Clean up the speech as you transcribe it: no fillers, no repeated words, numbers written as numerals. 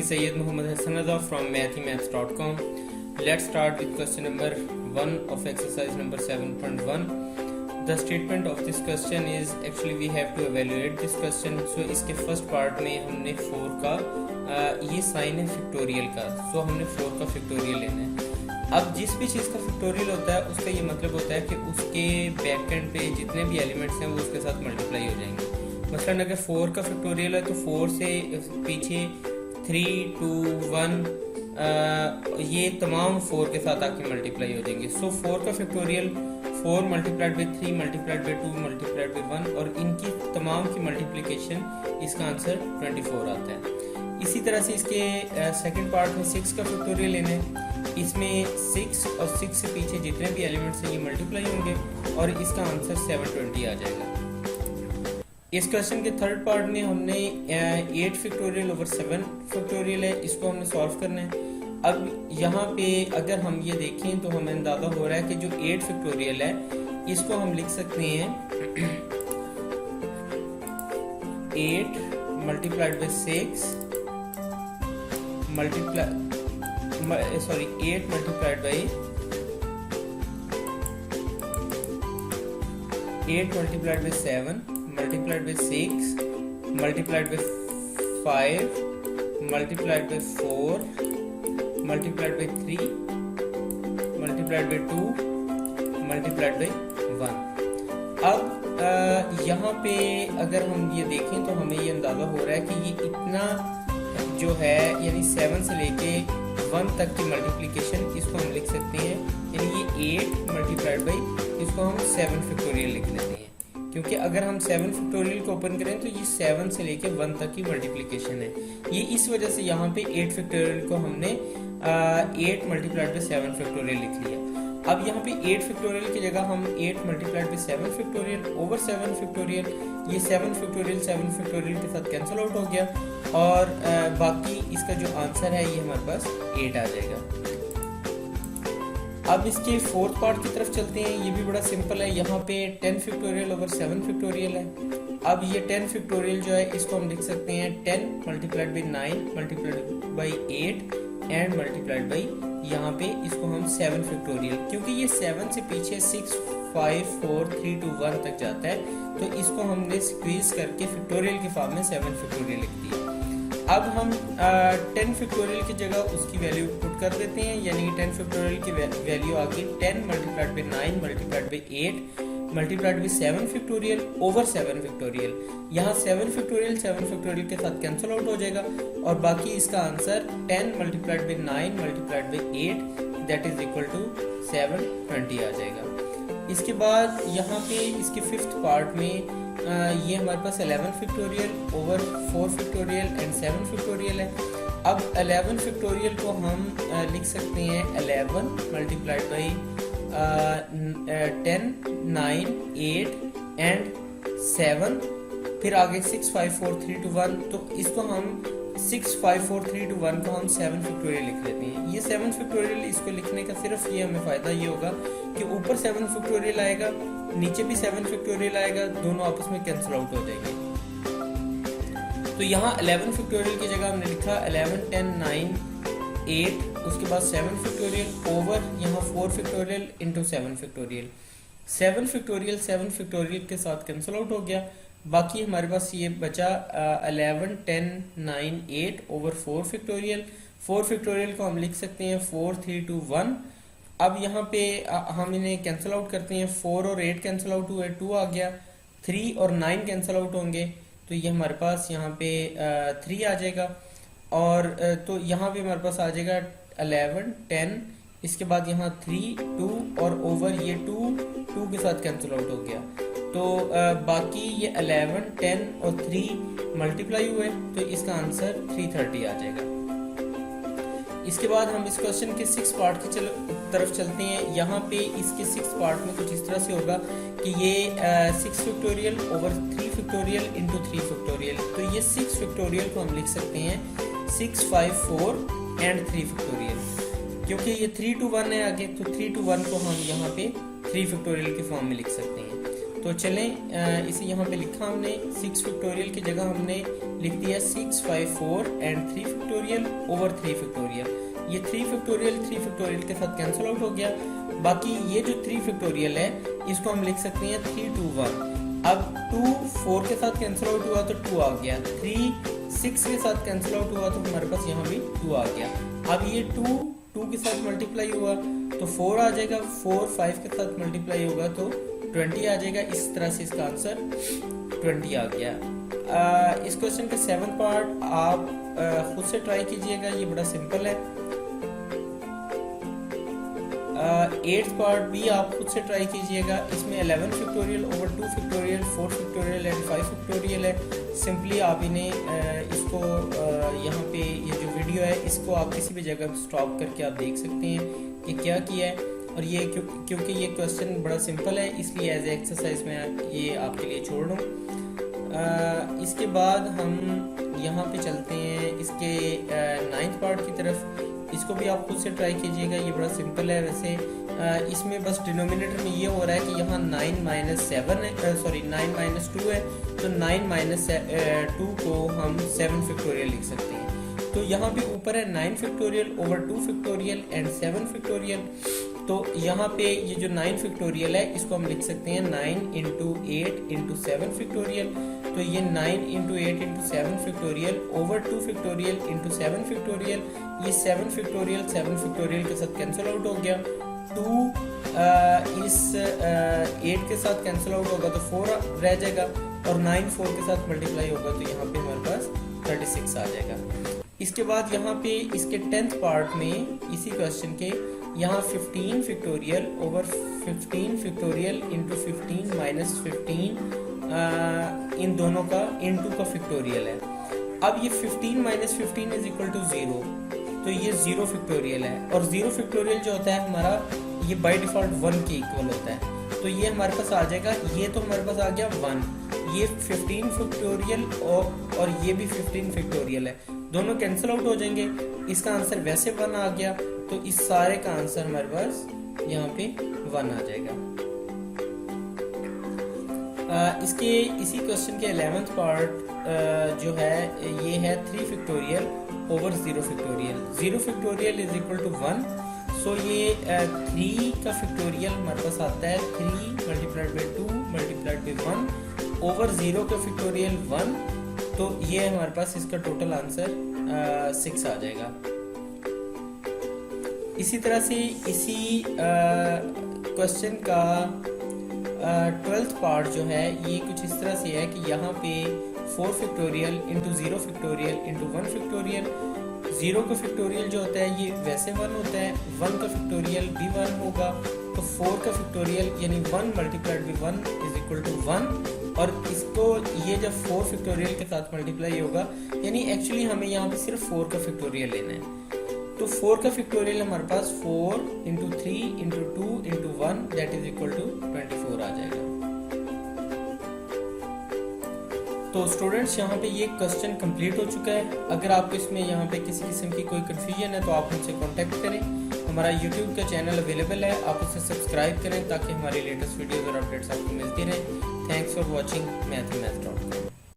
me Sayyid Muhammad Hassan from mathhimath.com. Let's start with question number 1 of exercise number 7.1. The statement of this question is actually we have to evaluate this question. So इसके first part में हमने 4 का ये sign है factorial का, so हमने 4 का factorial लेना है। अब जिस भी चीज़ का फैक्टोरियल होता है उसका ये मतलब होता है कि उसके बैक एंड पे जितने भी एलिमेंट्स हैं वो उसके साथ मल्टीप्लाई हो जाएंगे। मसलन अगर 4 का फैक्टोरियल है तो 4 से पीछे 3, 2, 1 ये तमाम 4 के साथ आके मल्टीप्लाई हो जाएंगे। सो 4 का factorial 4 multiplied by 3 multiplied by 2 multiplied by 1 और इनकी तमाम की मल्टीप्लिकेशन इसका आंसर 24 आता है। इसी तरह से इसके सेकंड पार्ट में 6 का फैक्टोरियल लेना है। इसमें 6 और 6 से पीछे जितने भी एलिमेंट्स हैं ये मल्टीप्लाई होंगे और इसका आंसर 720 आ जाएगा। इस क्वेश्चन के थर्ड पार्ट में हमने 8 फैक्टोरियल ओवर 7 फैक्टोरियल है, इसको हमने सॉल्व करना है। अब यहाँ पे अगर हम ये देखें तो हमें अंदाजा हो रहा है कि जो 8 फैक्टोरियल है इसको हम लिख सकते हैं 8 multiplied by 6 8 multiplied by 8 multiplied by 7 multiplied by 6 multiplied by 5 multiplied by 4 multiplied by 3 multiplied by 2 multiplied by 1। अब यहाँ पे अगर हम ये देखें तो हमें ये अंदाज़ा हो रहा है कि ये इतना जो है यानी 7 से लेके 1 तक की मल्टीप्लिकेशन इसको हम लिख सकते हैं, यानी ये 8 मल्टीप्लाइड बाई इसको हम 7 फैक्टोरियल लिख लेते हैं, क्योंकि अगर हम 7 फैक्टोरियल को ओपन करें तो ये 7 से लेके 1 तक की मल्टीप्लिकेशन है। ये इस वजह से यहाँ पे 8 फैक्टोरियल को हमने 8 मल्टीप्लाइड बाई 7 फैक्टोरियल लिख लिया। अब यहाँ पे 8 फैक्टोरियल की जगह हम 8 multiplied by 7 factorial over 7 factorial, ये 7 फैक्टोरियल के साथ कैंसिल आउट हो गया और बाकी इसका जो आंसर है ये हमारे पास 8 आ जाएगा। अब इसके फोर्थ पार्ट की तरफ चलते हैं। ये भी बड़ा सिंपल है। यहाँ पे 10 फैक्टोरियल ओवर 7 फैक्टोरियल है। अब ये 10 फैक्टोरियल जो है इसको हम लिख सकते हैं 10 multiplied by 9 multiplied by 8 and multiplied by यहाँ पे इसको हम 7 फैक्टोरियल, क्योंकि ये 7 से पीछे 6, 5, 4, 3, 2, 1 तक जाता है तो इसको हमने स्क्वीज करके फैक्टोरियल के फॉर्म में 7 फैक्टोरियल लिख दिया। अब हम 10 फैक्टोरियल की जगह उसकी वैल्यू पुट कर देते हैं, यानी कि 10 फैक्टोरियल की वैल्यू आ गई 10 multiplied by 9 multiplied by 8 multiplied by 7 factorial over 7 factorial. यहाँ 7 फैक्टोरियल के साथ कैंसिल आउट हो जाएगा और बाकी इसका answer 10 multiplied by 9 multiplied by 8 that is equal to 720 आ जाएगा। इसके बाद यहाँ पे इसके फिफ्थ पार्ट में ये हमारे पास 11 factorial over 4 factorial and 7 factorial है। अब 11 फैक्टोरियल को हम लिख सकते हैं 11 मल्टीप्लाइड बाई 10, 9, 8 एंड 7, फिर आगे 6, 5, 4, 3, 2, 1, तो इसको हम 6, 5, 4, 3, 2, 1 को हम 7 फैक्टोरियल लिख लेते हैं। ये 7 फैक्टोरियल इसको लिखने का सिर्फ ये हमें फ़ायदा ये होगा कि ऊपर 7 फैक्टोरियल आएगा, नीचे भी 7 फैक्टोरियल आएगा, दोनों आपस में कैंसिल आउट हो जाएंगे। तो यहाँ 11 फैक्टोरियल की जगह हमने लिखा 11, 10, 9, 8, उसके बाद 7 फैक्टोरियल ओवर यहाँ 4 फैक्टोरियल इंटू 7 फैक्टोरियल। 7 फैक्टोरियल के साथ कैंसिल आउट हो गया। बाकी हमारे पास ये बचा 11, 10, 9, 8 ओवर 4 फैक्टोरियल। 4 फैक्टोरियल को हम लिख सकते हैं 4, 3, 2, 1। अब यहाँ पे हम इन्हें कैंसिल आउट करते हैं। 4 और 8 कैंसिल आउट हुए, 2 आ गया। 3 और 9 कैंसिल आउट होंगे तो ये हमारे पास यहाँ पे 3 आ जाएगा और तो यहाँ पे हमारे पास आ जाएगा 11, 10, इसके बाद यहाँ 3, 2 और ओवर ये 2 के साथ कैंसिल आउट हो गया। तो बाकी ये 11, 10 और 3 मल्टीप्लाई हुए तो इसका आंसर 330 आ जाएगा। इसके बाद हम इस क्वेश्चन के 6 पार्ट की तरफ चलते हैं। यहाँ पे इसके 6 पार्ट में कुछ इस तरह से होगा कि ये 6 factorial over 3 factorial into 3 factorial, तो ये 6 फैक्टोरियल को हम लिख सकते हैं 6, 5, 4 एंड 3 फैक्टोरियल, क्योंकि ये 3 to 1 है आगे, तो 3 to 1 को हम यहाँ पे 3 फैक्टोरियल के फॉर्म में लिख सकते हैं। तो चलें इसे यहाँ पे लिखा हमने 6 फैक्टोरियल की जगह हमने लिख दिया 654 एंड 3 फैक्टोरियल ओवर 3 फैक्टोरियल। ये 3 फैक्टोरियल के साथ कैंसिल आउट हो गया। बाकी ये जो 3 फैक्टोरियल है इसको हम लिख सकते हैं 3 2 1। अब 2 4 के साथ कैंसिल आउट हुआ तो 2 आ गया, 3 6 के साथ कैंसिल आउट हुआ तो हमारे पास यहाँ भी 2 आ गया। अब ये 2 के साथ मल्टीप्लाई हुआ तो 4 आ जाएगा, 4 5 के साथ मल्टीप्लाई होगा तो 20 आ जाएगा। इस तरह से इसका आंसर 20 आ गया। इस क्वेश्चन का 7th पार्ट आप खुद से ट्राई कीजिएगा, ये बड़ा सिंपल है। 8th पार्ट भी आप खुद से ट्राई कीजिएगा। इसमें 11 factorial over 2 factorial 4 factorial and 5 factorial है। सिंपली आप इन्हें इसको यहाँ पे ये जो वीडियो है इसको आप किसी भी जगह स्टॉप करके आप देख सकते हैं कि क्या किया है। और ये क्योंकि ये क्वेश्चन बड़ा सिंपल है इसलिए एज ए एक्सरसाइज में ये आपके लिए छोड़ दूँ। इसके बाद हम यहाँ पे चलते हैं इसके 9th पार्ट की तरफ। इसको भी आप खुद से ट्राई कीजिएगा, ये बड़ा सिंपल है। वैसे इसमें बस डिनोमिनेटर में ये हो रहा है कि यहाँ 9 - 7 है, सॉरी 9 - 2 है, तो 9 - 2 को हम 7 फैक्टोरियल लिख सकते हैं। तो यहाँ भी ऊपर है 9 factorial over 2 factorial and 7 factorial. तो यहाँ पे ये जो 9 फैक्टोरियल है इसको हम लिख सकते हैं 9 × 8 × 7 फैक्टोरियल। तो ये 9 × 8 × 7 फैक्टोरियल ओवर 2 फैक्टोरियल × 7 फैक्टोरियल। ये 7 फैक्टोरियल के साथ कैंसिल आउट हो गया। 2 इस 8 के साथ कैंसिल आउट होगा तो 4 रह जाएगा और 9 4 के साथ मल्टीप्लाई होगा तो यहाँ पे हमारे पास 36 आ जाएगा। इसके बाद यहाँ पे इसके 10th पार्ट में इसी क्वेश्चन के यहाँ 15 फैक्टोरियल ओवर 15 फैक्टोरियल × 15 - 15 इन दोनों का × का फैक्टोरियल है। अब ये 15 - 15 = 0, तो ये 0 फैक्टोरियल है और 0 फैक्टोरियल जो होता है हमारा ये बाय डिफॉल्ट 1 के इक्वल होता है। तो ये हमारे पास आ जाएगा, ये तो हमारे पास आ गया 1, ये 15 फैक्टोरियल और ये भी 15 फैक्टोरियल है, दोनों कैंसिल आउट हो जाएंगे। इसका आंसर वैसे 1 आ गया, तो इस सारे का आंसर हमारे पास यहाँ पे 1 आ जाएगा। इसके इसी क्वेश्चन के 11th पार्ट जो है ये है 3 फैक्टोरियल ओवर 0 फैक्टोरियल। 0 फैक्टोरियल = 1, सो ये 3 का फैक्टोरियल हमारे पास आता है 3 × 2 × 1 ओवर 0 का फैक्टोरियल 1, तो ये हमारे पास इसका टोटल आंसर 6 आ जाएगा। इसी तरह से इसी क्वेश्चन का 12th पार्ट जो है ये कुछ इस तरह से है कि यहाँ पे 4 फैक्टोरियल × 0 फैक्टोरियल × 1 फैक्टोरियल। 0 का फैक्टोरियल जो होता है ये वैसे 1 होता है, 1 का फैक्टोरियल भी 1 होगा, तो 4 का फैक्टोरियल यानी 1 × 1 = 1। और इसको ये जब 4 फैक्टोरियल के साथ मल्टीप्लाई होगा यानी एक्चुअली हमें यहाँ पे सिर्फ 4 का फैक्टोरियल लेना है, तो 4 का फैक्टोरियल हमारे पास 4 × 3 × 2 × 1 दैट इज इक्वल टू 24 आ जाएगा। तो स्टूडेंट्स यहाँ पे ये क्वेश्चन कंप्लीट हो चुका है। अगर आपको इसमें यहाँ पे किसी किस्म की कोई कन्फ्यूजन है तो आप हमसे कांटेक्ट करें। हमारा यूट्यूब का चैनल अवेलेबल है, आप उसे सब्सक्राइब करें ताकि हमारी लेटेस्ट वीडियोस और अपडेट्स आपको मिलती रहें। Thanks for watching mathhimath.com।